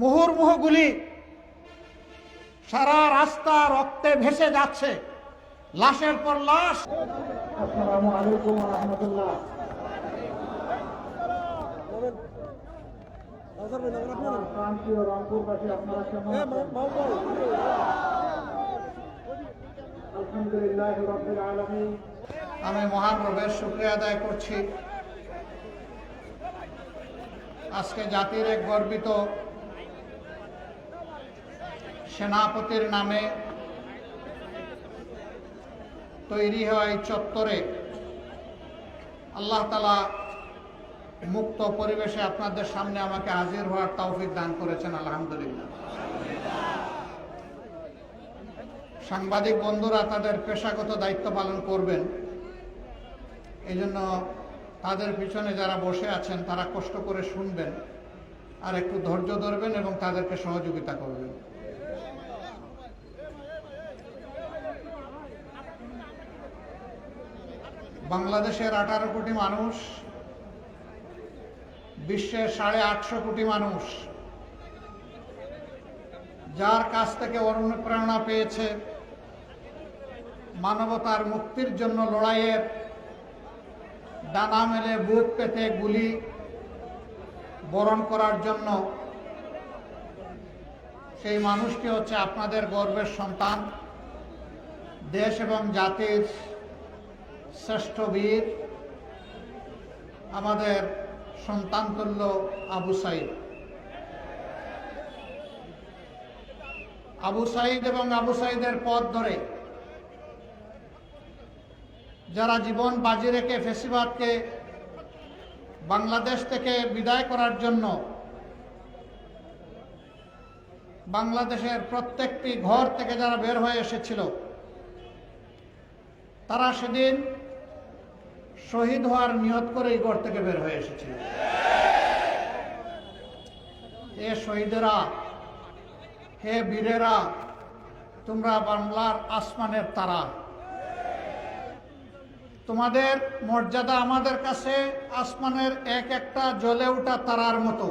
মুহুর্মুহু গুলি, সারা রাস্তা রক্তে ভেসে যাচ্ছে, লাশের পর লাশ। আসসালামু আলাইকুম ওয়া রাহমাতুল্লাহ। প্রান্তীয় রংপুরবাসী, আপনারা কেমন আছেন? আলহামদুলিল্লাহ রাব্বিল আলামিন। আমি মহান রবের শুকরিয়া আদায় করছি। আজকে জাতির এক গর্বিত সেনাপতির নামে তৈরি হওয়া এই চত্বরে আল্লাহ তাআলা মুক্ত পরিবেশে আপনাদের সামনে আমাকে হাজির হওয়ার তৌফিক দান করেছেন, আলহামদুলিল্লাহ। সাংবাদিক বন্ধুরা তাদের পেশাগত দায়িত্ব পালন করবেন, এই জন্য তাদের পিছনে যারা বসে আছেন তারা কষ্ট করে শুনবেন আর একটু ধৈর্য ধরবেন এবং তাদেরকে সহযোগিতা করবেন। বাংলাদেশের 18 কোটি মানুষ, বিশ্বের 850 কোটি মানুষ যার কাছ থেকে অনুপ্রেরণা পেয়েছে মানবতার মুক্তির জন্য লড়াইয়ের, ডানা মেলে বুক পেতে গুলি বরণ করার জন্য, সেই মানুষটি হচ্ছে আপনাদের গর্বের সন্তান, দেশ এবং জাতির শ্রেষ্ঠ বীর, আমাদের সন্তানতুল্য আবু সাঈদ। আবু সাঈদ এবং আবু সাঈদের পথ ধরে যারা জীবন বাজি রেখে ফ্যাসিবাদকে বাংলাদেশ থেকে বিদায় করার জন্য বাংলাদেশের প্রত্যেকটি ঘর থেকে যারা বের হয়ে এসেছিল, তারা সেদিন শহীদ হওয়ার নিয়ত করে এই ঘর থেকে বের হয়ে এসেছিল। হে শহীদেরা, হে বীরেরা, তোমরা বাংলার আসমানের তারা, তোমাদের মর্যাদা আমাদের কাছে আসমানের এক একটা জ্বলে ওঠা তারার মতো।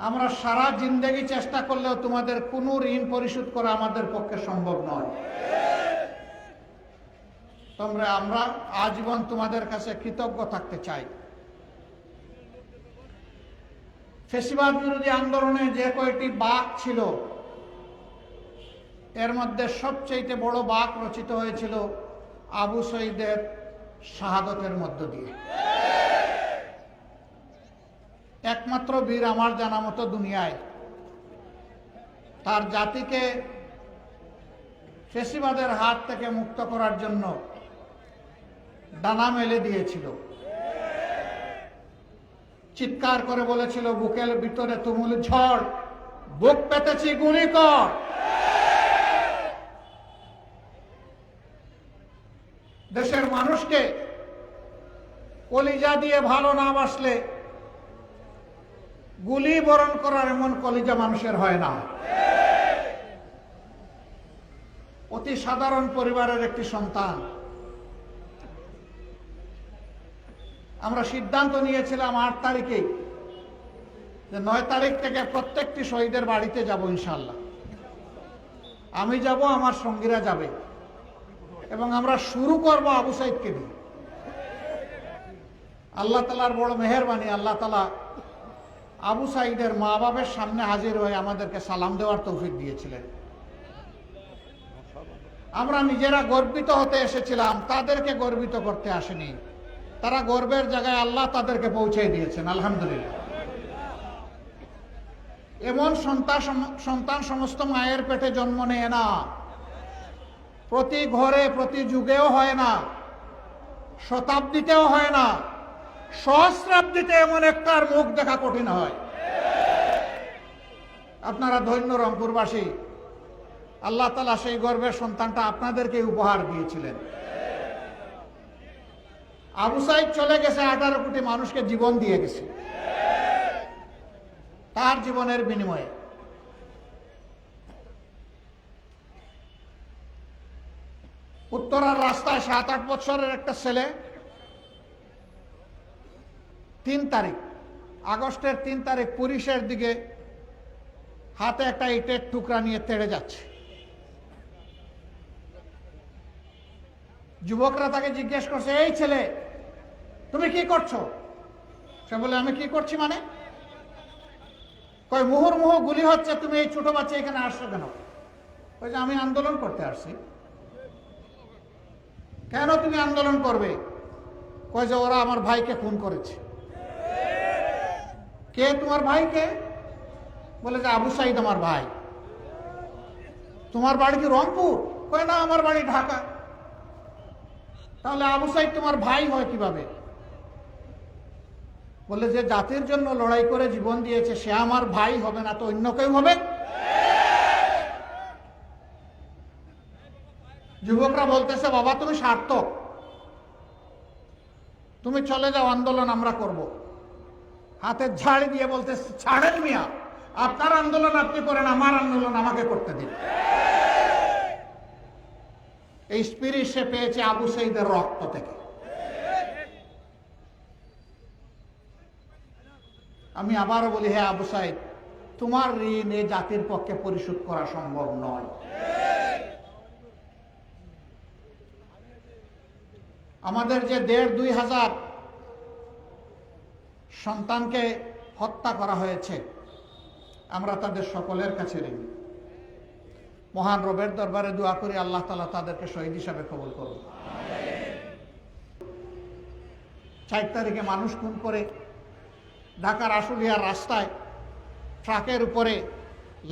আমরা সারা জিন্দেগি চেষ্টা করলেও তোমাদের কোনো ঋণ পরিশোধ করা আমাদের পক্ষে সম্ভব নয়। আমরা আজীবন তোমাদের কাছে কৃতজ্ঞ থাকতে চাই। ফ্যাসিবাদ বিরোধী আন্দোলনে যে কয়টি বাঁক ছিল, এর মধ্যে সবচেয়ে বড় বাঁক রচিত হয়েছিল আবু সাঈদের শাহাদতের মধ্য দিয়ে। একমাত্র বীর আমার জানা মতো দুনিয়ায় তার জাতিকে ফ্যাসিবাদের হাত থেকে মুক্ত করার জন্য ডানা মেলে দিয়েছিল, চিৎকার করে বলেছিল, বুকের ভিতরে তুমুল ঝড়, বুক পেতেছি গুলি কর। দেশের মানুষকে কলিজা দিয়ে ভালো না বাসলে গুলি বরণ করার এমন কলিজা মানুষের হয় না। অতি সাধারণ পরিবারের একটি সন্তান। আমরা সিদ্ধান্ত নিয়েছিলাম 8 তারিখে যে 9 তারিখ থেকে প্রত্যেকটি শহীদের বাড়িতে যাব ইনশাআল্লাহ। আমি যাব, আমার সঙ্গীরা যাবে, এবং আমরা শুরু করব আবু সাঈদকে দিয়ে। আল্লাহ তাআলার বড় মেহেরবানি, আল্লাহ তাআলা আবু সাঈদের মা বাবার সামনে হাজির হয়ে আমাদেরকে সালাম দেওয়ার তৌফিক দিয়েছিলেন। আমরা নিজেরা গর্বিত হতে এসেছিলাম, তাদেরকে গর্বিত করতে আসেনি। তারা গর্বের জায়গায় আল্লাহ তাদেরকে পৌঁছে দিয়েছেন, আলহামদুলিল্লাহ। এমন সন্তান সমস্ত মায়ের পেটে জন্ম নেয় না, প্রতি ঘরে প্রতি যুগেও হয় না, শতাব্দীতেও হয় না, সহস্রাব্দীতে এমন একটার মুখ দেখা কঠিন হয়। আপনারা ধন্য রংপুরবাসী, আল্লাহ তাআলা সেই গর্বের সন্তানটা আপনাদেরকে উপহার দিয়েছিলেন। আবু সাঈদ চলে গেছে, 18 কোটি মানুষকে জীবন দিয়ে গেছে তার জীবনের বিনিময়ে। উত্তরার রাস্তায় 7-8 বছরের একটা ছেলে 3 তারিখ আগস্টের 3 তারিখ পুলিশের দিকে হাতে একটা ইটের টুকরা নিয়ে তেড়ে যাচ্ছে। যুবকরা তাকে জিজ্ঞেস করছে, এই ছেলে তুমি কি করছো? সে বলে, আমি কি করছি মানে? কয়, মুহুর্মুহু গুলি হচ্ছে, তুমি এই ছোট বাচ্চা এখানে আসছো কেন? ওই যে আমি আন্দোলন করতে আসছি। কেন তুমি আন্দোলন করবে? কয় যে ওরা আমার ভাইকে খুন করেছে। কে তোমার ভাইকে? বলে যে আবু সাইদ আমার ভাই। তোমার বাড়ি কি রংপুর? কয় না, আমার বাড়ি ঢাকা। তাহলে আবু সাইদ তোমার ভাই হয় কিভাবে? বলে যে জাতির জন্য লড়াই করে জীবন দিয়েছে সে আমার ভাই হবে না তো অন্য কেউ হবে? যুবকরা বলতেছে, বাবা তুমি সার্থক, তুমি চলে যাও, আন্দোলন আমরা করব। হাতে ঝাড়ি দিয়ে বলতেছে, ছাড়েন মিয়া, আপনার আন্দোলন আপনি করেন, আমার আন্দোলন আমাকে করতে দিন। এই স্পিরিট সে পেয়েছে আবু সাইদের রক্ত থেকে। আমি আবারও বলি, হে আবু সাইদ, তোমার ঋণ এই জাতির পক্ষে পরিশোধ করা সম্ভব নয়। আমাদের যে ১,৫-২ হাজার সন্তানকে হত্যা করা হয়েছে, আমরা তাদের সকলের কাছে ঋণী। মহান রবের দরবারে দোয়া করি আল্লাহ তাআলা তাদেরকে শহীদ হিসাবে কবুল করুন। ৪ তারিখে মানুষ খুন করে ঢাকার আশুলিয়ার রাস্তায় ট্রাকের উপরে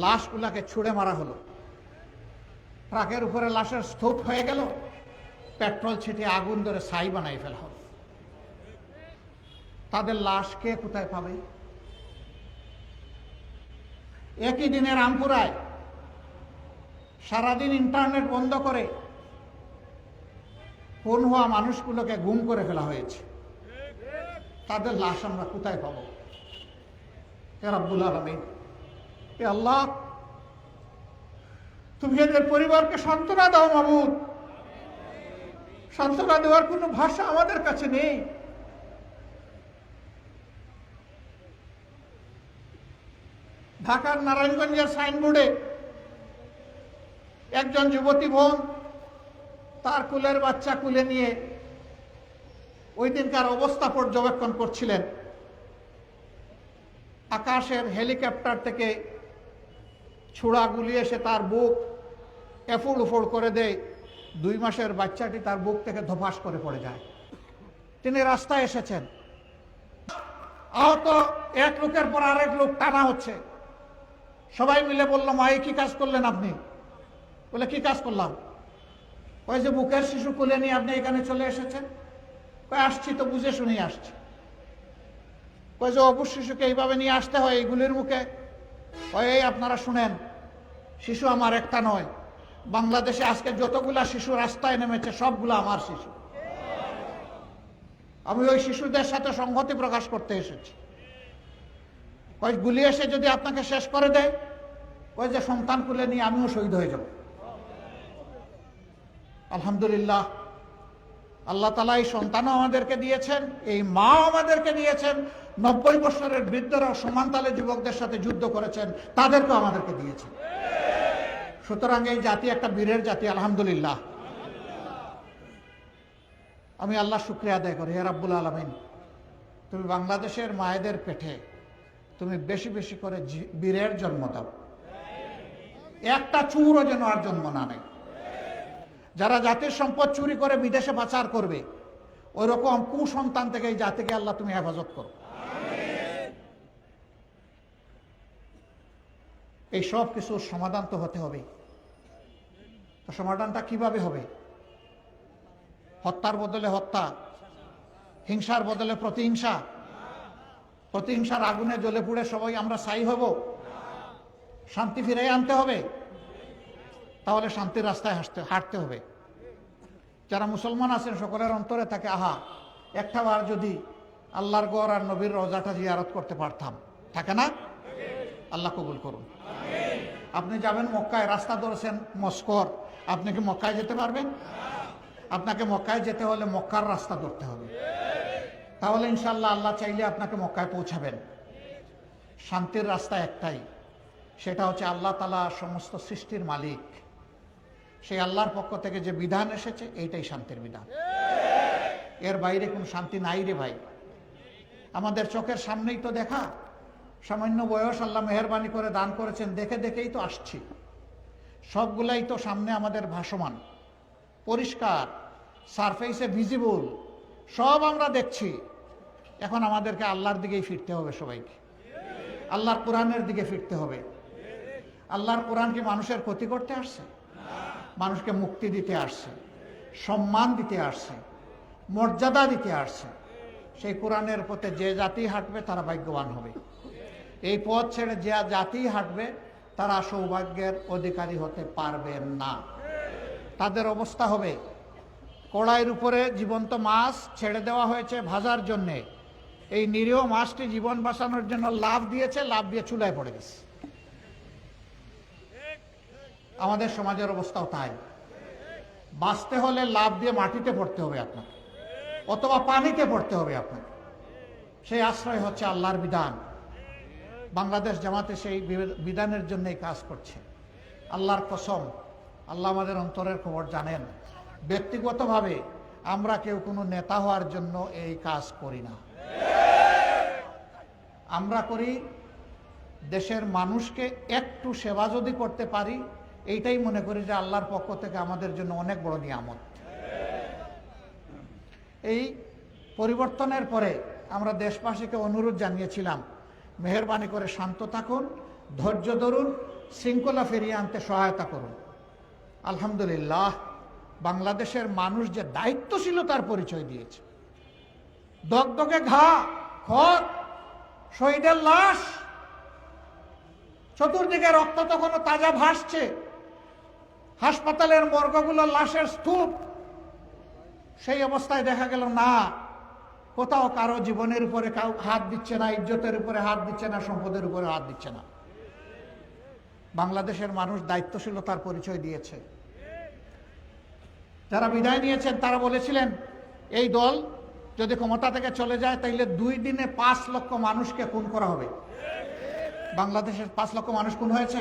লাশগুলাকে ছুঁড়ে মারা হলো। ট্রাকের উপরে লাশের স্তূপ হয়ে গেল, পেট্রোল ছিটিয়ে আগুন ধরে ছাই বানাই ফেলা হলো। তাদের লাশ কে কোথায় পাবে? একই দিনে রামপুরায় সারাদিন ইন্টারনেট বন্ধ করে খুন হওয়া মানুষগুলোকে গুম করে ফেলা হয়েছে। তাদের লাশ আমরা কোথায় পাবো? হে রব্বুল আলামিন, হে আল্লাহ, তুমি এদের পরিবারকে সান্ত্বনা দাও মাবুদ। সান্ত্বনা দেওয়ার কোনো ভাষা আমাদের কাছে নেই। ঢাকার নারায়ণগঞ্জের সাইনবোর্ডে একজন যুবতী বোন তার কুলের বাচ্চা কুলে নিয়ে ওই দিনকার অবস্থা পর্যবেক্ষণ করছিলেন। আকাশের হেলিকপ্টার থেকে ছোড়া গুলি এসে তার বুক এফুড় উফুড় করে দেয়। 2 মাসের বাচ্চাটি তার বুক থেকে ধপাস করে পড়ে যায়। তিনি রাস্তায় এসেছেন, আহত এক লোকের পর আরেক লোক টানা হচ্ছে। সবাই মিলে বলল, মা এই কি কাজ করলেন আপনি? বলে, কি কাজ করলাম? ওই যে বুকের শিশু কোলে নিয়ে আপনি এখানে চলে এসেছেন। কয়, আসছি তো, বুঝে শুনেই আসছি। কই যে অবুজ শিশুকে এইভাবে নিয়ে আসতে হয় এইগুলির মুখে? ওই আপনারা শুনেন, শিশু আমার একটা নয়, বাংলাদেশে আজকে যতগুলা শিশু রাস্তায় নেমেছে সবগুলো আমার শিশু। আমি ওই শিশুদের সাথে সংহতি প্রকাশ করতে এসেছি। কই গুলি এসে যদি আপনাকে শেষ করে দেয়, কই যে সন্তান কুলে নিয়ে আমিও শহীদ হয়ে যাব। আলহামদুলিল্লাহ, আল্লাহ তাআলা এই সন্তানও আমাদেরকে দিয়েছেন, এই মা আমাদেরকে দিয়েছেন। 90 বছরের বৃদ্ধরাও সমান তালে যুবকদের সাথে যুদ্ধ করেছেন, তাদেরকেও আমাদেরকে দিয়েছেন। সুতরাং এই জাতি একটা বীরের জাতি, আলহামদুলিল্লাহ। আমি আল্লাহ শুকরিয়া আদায় করি, হে রাব্বুল আলামিন, তুমি বাংলাদেশের মায়েদের পেটে তুমি বেশি বেশি করে বীরের জন্ম দাও। একটা চুরও যেন আর জন্ম না নেয়। যারা জাতির সম্পদ চুরি করে বিদেশে পাচার করবে, ওই রকম কুসন্তান থেকে এই জাতিকে আল্লাহ তুমি হেফাজত করো। এই সব কিছুর সমাধান তো হতে হবে। তো সমাধানটা কিভাবে হবে? হত্যার বদলে হত্যা, হিংসার বদলে প্রতিহিংসা, প্রতিহিংসার আগুনে জ্বলে পুড়ে সবাই আমরা ছাই হব? শান্তি ফিরে আনতে হবে। তাহলে শান্তির রাস্তায় হাঁটতে হবে। যারা মুসলমান আছেন সকলের অন্তরে থাকে, আহা, একটা বার যদি আল্লাহর গড় আর নবীর রওজাটা জিয়ারত করতে পারতাম, থাকে না? আল্লাহ কবুল করুন। আপনি যাবেন মক্কায়, রাস্তা ধরেছেন মস্কর, আপনি কি মক্কায় যেতে পারবেন? আপনাকে মক্কায় যেতে হলে মক্কার রাস্তা ধরতে হবে। তাহলে ইনশাআল্লাহ আল্লাহ চাইলে আপনাকে মক্কায় পৌঁছাবেন। শান্তির রাস্তা একটাই, সেটা হচ্ছে আল্লাহ তাআলা সমস্ত সৃষ্টির মালিক, সেই আল্লাহর পক্ষ থেকে যে বিধান এসেছে এইটাই শান্তির বিধান। এর বাইরে কোনো শান্তি নাই রে ভাই। আমাদের চোখের সামনেই তো দেখা, সামান্য বয়স আল্লাহ মেহেরবানি করে দান করেছেন, দেখে দেখেই তো আসছি, সবগুলাই তো সামনে আমাদের ভাসমান, পরিষ্কার, সারফেসে ভিজিবল, সব আমরা দেখছি। এখন আমাদেরকে আল্লাহর দিকেই ফিরতে হবে সবাইকে, আল্লাহর কোরআনের দিকে ফিরতে হবে। আল্লাহর কোরআন কি মানুষের ক্ষতি করতে আসছে? মানুষকে মুক্তি দিতে আসছে, সম্মান দিতে আসছে, মর্যাদা দিতে আসছে। সেই কোরআনের পথে যে জাতি হাঁটবে তারা ভাগ্যবান হবে। এই পথ ছেড়ে যে জাতি হাঁটবে তারা সৌভাগ্যের অধিকারী হতে পারবে না। তাদের অবস্থা হবে কড়াইয়ের উপরে জীবন্ত মাছ ছেড়ে দেওয়া হয়েছে ভাজার জন্যে, এই নিরীহ মাছটি জীবন বাঁচানোর জন্য লাফ দিয়েছে, লাফ দিয়ে চুলায় পড়ে গেছে। আমাদের সমাজের অবস্থাও তাই। বাঁচতে হলে লাফ দিয়ে মাটিতে পড়তে হবে আপনাকে, অথবা পানিতে পড়তে হবে আপনাকে। সেই আশ্রয় হচ্ছে আল্লাহর বিধান। বাংলাদেশ জামাতে সেই বিধানের জন্যই কাজ করছে। আল্লাহর কসম, আল্লাহ আমাদের অন্তরের খবর জানেন। ব্যক্তিগতভাবে আমরা কেউ কোনো নেতা হওয়ার জন্য এই কাজ করি না। আমরা করি দেশের মানুষকে একটু সেবা যদি করতে পারি, এইটাই মনে করি যে আল্লাহর পক্ষ থেকে আমাদের জন্য অনেক বড় নিয়ামত। এই পরিবর্তনের পরে আমরা দেশবাসীকে অনুরোধ জানিয়েছিলাম, মেহেরবানি করে শান্ত থাকুন, ধৈর্য ধরুন, শৃঙ্খলা ফিরিয়ে আনতে সহায়তা করুন। আলহামদুলিল্লাহ, বাংলাদেশের মানুষ যে দায়িত্বশীলতার পরিচয় দিয়েছে। দগদগে ঘা, খত, শহীদের লাশ, চতুর্দিকে রক্ত তখনও তাজা ভাসছে, হাসপাতালের মর্গগুলো লাশের স্তূপ। সেই অবস্থায় দেখা গেল না, কোথাও কারো জীবনের উপরে হাত দিচ্ছে না, ইজ্জতের উপরে হাত দিচ্ছে না, সম্পদের উপরে হাত দিচ্ছে না। বাংলাদেশের মানুষ দায়িত্বশীলতার পরিচয় দিয়েছে। যারা বিদায় নিয়েছেন তারা বলেছিলেন এই দল যদি ক্ষমতা থেকে চলে যায় তাহলে 2 দিনে 5 লক্ষ মানুষকে খুন করা হবে। বাংলাদেশের 5 লক্ষ মানুষ খুন হয়েছে?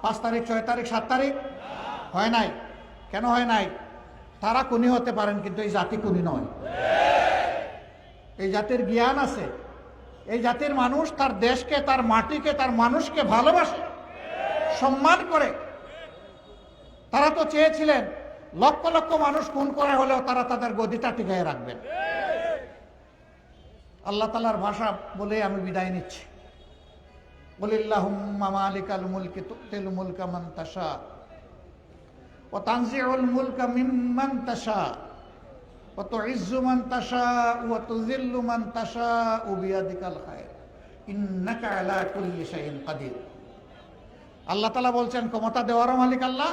5 তারিখ, 6 তারিখ, 7 তারিখ হয় নাই। কেন হয় নাই? তারা খুনি হতে পারেন, কিন্তু এই জাতি খুনি নয়। এই জাতির জ্ঞান আছে, এই জাতির মানুষ তার দেশকে, তার মাটিকে, তার মানুষকে ভালোবাসে, সম্মান করে। তারা তো চেয়েছিলেন লক্ষ লক্ষ মানুষ খুন করে হলেও তারা তাদের গদিটা টিকিয়ে রাখবেন। আল্লাহ তাআলার ভাষা বলে আমি বিদায় নিচ্ছি। বলিল্লাহুম্মা মালিকাল মুলকি তুতিল মুলকা মান তাশা ওয়া তানজিউল মুলকা মিম্মান তাশা ওয়া তুইজ্জু মান তাশা ওয়া তুযিল্লু মান তাশা বিয়াদিকাল খায়র ইন্নাকা আলা কুল্লি শাইইন কাদির। আল্লাহ তাআলা বলছেন ক্ষমতা দেওয়ারও মালিক আল্লাহ,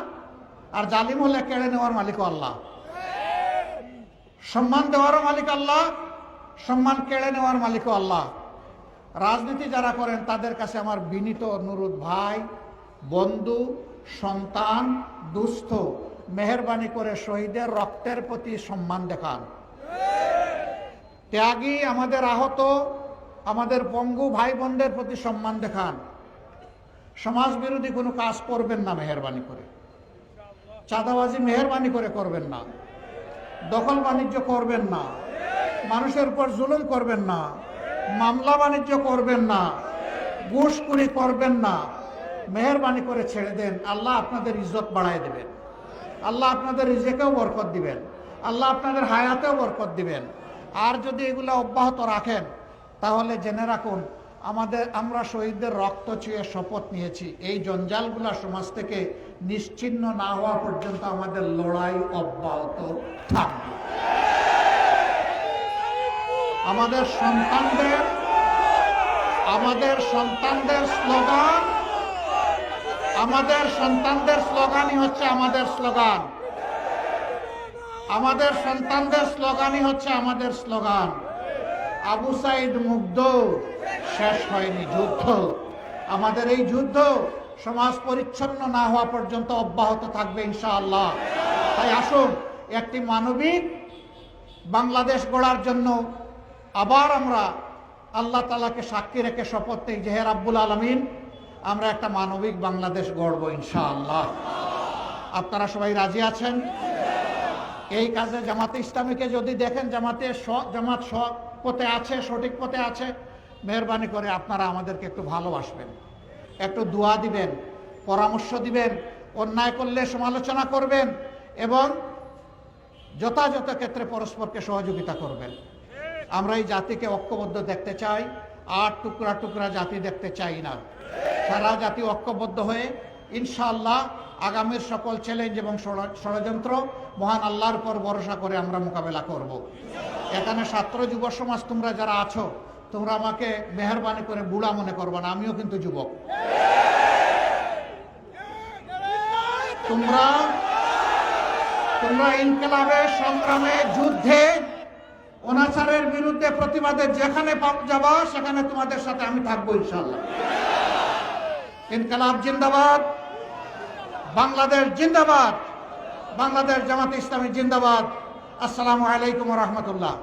আর জালিম হলে কেড়ে নেওয়ার মালিকও আল্লাহ। সম্মান দেওয়ারও মালিক আল্লাহ, সম্মান কেড়ে নেওয়ার মালিকও আল্লাহ। রাজনীতি যারা করেন তাদের কাছে আমার বিনীত অনুরোধ, ভাই, বন্ধু, সন্তান, দুস্থ, মেহেরবানি করে শহীদের রক্তের প্রতি সম্মান দেখান। ত্যাগী, আমাদের আহত, আমাদের পঙ্গু ভাই বোনদের প্রতি সম্মান দেখান। সমাজ বিরোধী কোনো কাজ করবেন না মেহেরবানি করে। চাঁদাবাজি মেহেরবানি করে করবেন না। দখল বাণিজ্য করবেন না। মানুষের উপর জুলুম করবেন না। মামলা বাণিজ্য করবেন না। ঘুষখুরি করবেন না। মেহেরবানি করে ছেড়ে দেন। আল্লাহ আপনাদের ইজ্জত বাড়ায় দেবেন। আল্লাহ আপনাদের রিজেকেও বরকত দিবেন। আল্লাহ আপনাদের হায়াতেও বরকত দিবেন। আর যদি এগুলো অব্যাহত রাখেন তাহলে জেনে রাখুন, আমরা শহীদদের রক্ত ছুঁয়ে শপথ নিয়েছি, এই জঞ্জালগুলা সমাজ থেকে নিশ্চিহ্ন না হওয়া পর্যন্ত আমাদের লড়াই অব্যাহত থাকবে। আমাদের সন্তানদের স্লোগানই হচ্ছে আমাদের স্লোগান। আমাদের সন্তানদের স্লোগানই হচ্ছে আমাদের স্লোগান। আবু সাইদ মুগ্ধ, শেষ হয়নি যুদ্ধ। আমাদের এই যুদ্ধ সমাজ পরিচ্ছন্ন না হওয়া পর্যন্ত অব্যাহত থাকবে ইনশাআল্লাহ। তাই আসুন একটি মানবিক বাংলাদেশ গড়ার জন্য আবার আমরা আল্লাহ তাআলাকে সাক্ষী রেখে শপথ নেই যে হে রাব্বুল আলামিন, আমরা একটা মানবিক বাংলাদেশ গড়ব ইনশাআল্লাহ। আপনারা সবাই রাজি আছেন? এই কাজে জামাতে ইসলামীকে যদি দেখেন জামাত পথে আছে, সঠিক পথে আছে, মেহরবানি করে আপনারা আমাদেরকে একটু ভালোবাসবেন, একটু দোয়া দিবেন, পরামর্শ দিবেন, অন্যায় করলে সমালোচনা করবেন এবং যথাযথ ক্ষেত্রে পরস্পরকে সহযোগিতা করবেন। আমরা এই জাতিকে ঐক্যবদ্ধ দেখতে চাই, আর টুকরা টুকরা জাতি দেখতে চাই না। সারা জাতি ঐক্যবদ্ধ হয়ে ইনশাআল্লাহ আগামীর সকল চ্যালেঞ্জ এবং ষড়যন্ত্র মহান আল্লাহর উপর ভরসা করে আমরা মোকাবেলা করব। এখানে ছাত্র যুব সমাজ তোমরা যারা আছো, তোমরা আমাকে মেহরবানি করে বুড়া মনে করবে না, আমিও কিন্তু যুবক। তোমরা ইনকিলাবে, সংগ্রামে, যুদ্ধে, অনাচারের বিরুদ্ধে প্রতিবাদে যেখানে যাবা সেখানে তোমাদের সাথে আমি থাকবো ইনশাআল্লাহ। ইনকিলাব জিন্দাবাদ, বাংলাদেশ জিন্দাবাদ, বাংলাদেশ জামাত ইসলামী জিন্দাবাদ। আসসালামু আলাইকুম ওয়া রাহমাতুল্লাহ।